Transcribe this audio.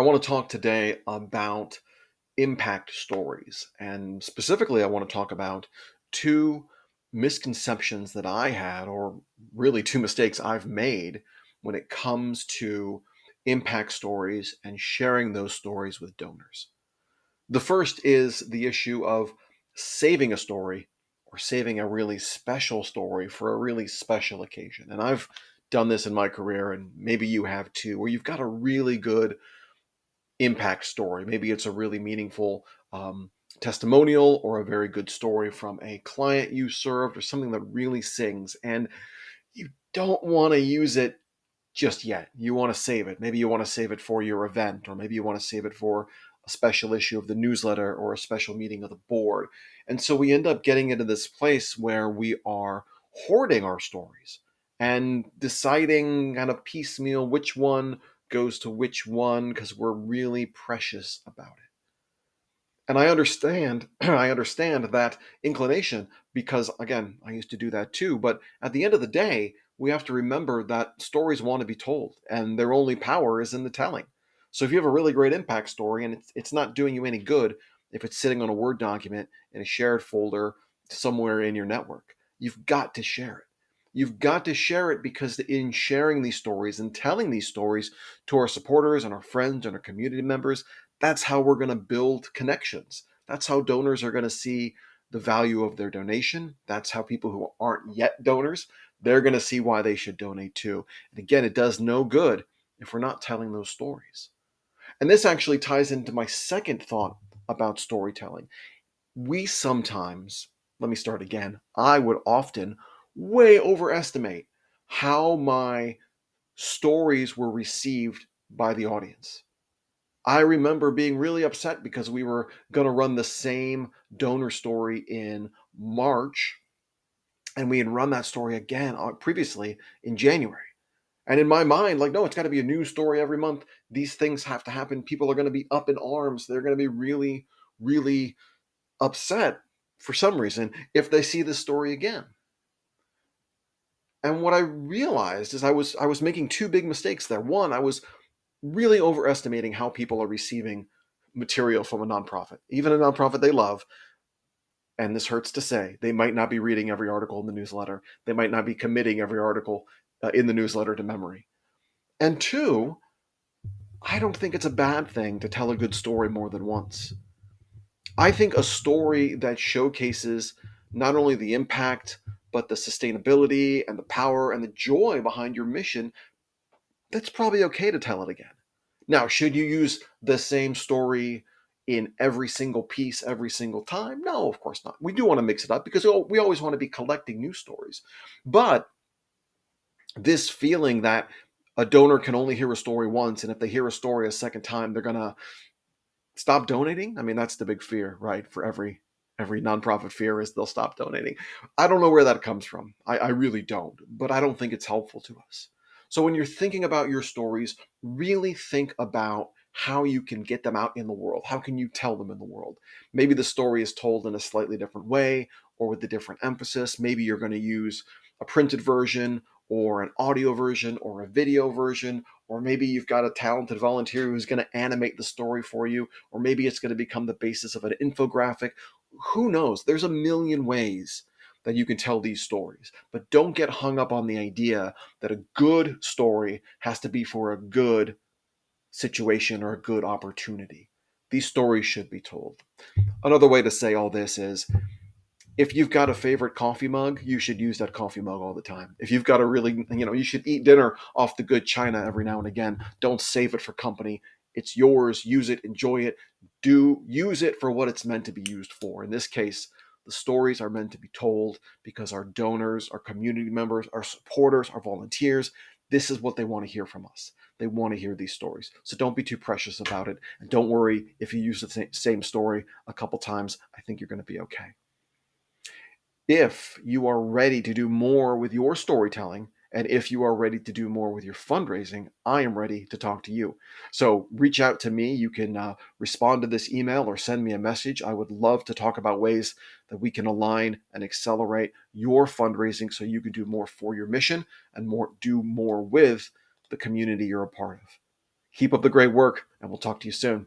I want to talk today about impact stories. And specifically, I want to talk about two misconceptions that I had, or really two mistakes I've made when it comes to impact stories and sharing those stories with donors. The first is the issue of saving a story or saving a really special story for a really special occasion. And I've done this in my career, and maybe you have too, where you've got a really good impact story. Maybe it's a really meaningful testimonial or a very good story from a client you served or something that really sings. And you don't want to use it just yet. You want to save it. Maybe you want to save it for your event, or maybe you want to save it for a special issue of the newsletter or a special meeting of the board. And so we end up getting into this place where we are hoarding our stories and deciding kind of piecemeal which one goes to which one because we're really precious about it. And I understand, I understand that inclination because, again, I used to do that too. But at the end of the day, we have to remember that stories want to be told, and their only power is in the telling. So if you have a really great impact story and it's not doing you any good if it's sitting on a Word document in a shared folder somewhere in your network, you've got to share it. You've got to share it because in sharing these stories and telling these stories to our supporters and our friends and our community members, that's how we're going to build connections. That's how donors are going to see the value of their donation. That's how people who aren't yet donors, they're going to see why they should donate too. And again, it does no good if we're not telling those stories. And this actually ties into my second thought about storytelling. We sometimes, let me start again, I would often way overestimate how my stories were received by the audience. I remember being really upset because we were going to run the same donor story in March, and we had run that story again previously in January. And in my mind, like, no, it's got to be a new story every month. These things have to happen. People are going to be up in arms. They're going to be really, really upset for some reason if they see this story again. And what I realized is I was making two big mistakes there. One, I was really overestimating how people are receiving material from a nonprofit, even a nonprofit they love. And this hurts to say, they might not be reading every article in the newsletter. They might not be committing every article in the newsletter to memory. And two, I don't think it's a bad thing to tell a good story more than once. I think a story that showcases not only the impact, but the sustainability and the power and the joy behind your mission, that's probably okay to tell it again. Now, should you use the same story in every single piece every single time? No, of course not. We do want to mix it up because we always want to be collecting new stories. But this feeling that a donor can only hear a story once, and if they hear a story a second time, they're going to stop donating. I mean, that's the big fear, right? For every nonprofit fear is they'll stop donating. I don't know where that comes from. I really don't, but I don't think it's helpful to us. So when you're thinking about your stories, really think about how you can get them out in the world. How can you tell them in the world? Maybe the story is told in a slightly different way or with a different emphasis. Maybe you're going to use a printed version or an audio version or a video version, or maybe you've got a talented volunteer who's going to animate the story for you, or maybe it's going to become the basis of an infographic. Who knows? There's a million ways that you can tell these stories, but don't get hung up on the idea that a good story has to be for a good situation or a good opportunity. These stories should be told. Another way to say all this is, if you've got a favorite coffee mug, you should use that coffee mug all the time. If you've got a really, you should eat dinner off the good china every now and again. Don't save it for company. It's yours. Use it, enjoy it. Do use it for what it's meant to be used for. In this case, the stories are meant to be told because our donors, our community members, our supporters, our volunteers, this is what they want to hear from us. They want to hear these stories. So don't be too precious about it. And don't worry if you use the same story a couple times. I think you're going to be okay. If you are ready to do more with your storytelling, and if you are ready to do more with your fundraising, I am ready to talk to you. So reach out to me. You can respond to this email or send me a message. I would love to talk about ways that we can align and accelerate your fundraising so you can do more for your mission and do more with the community you're a part of. Keep up the great work, and we'll talk to you soon.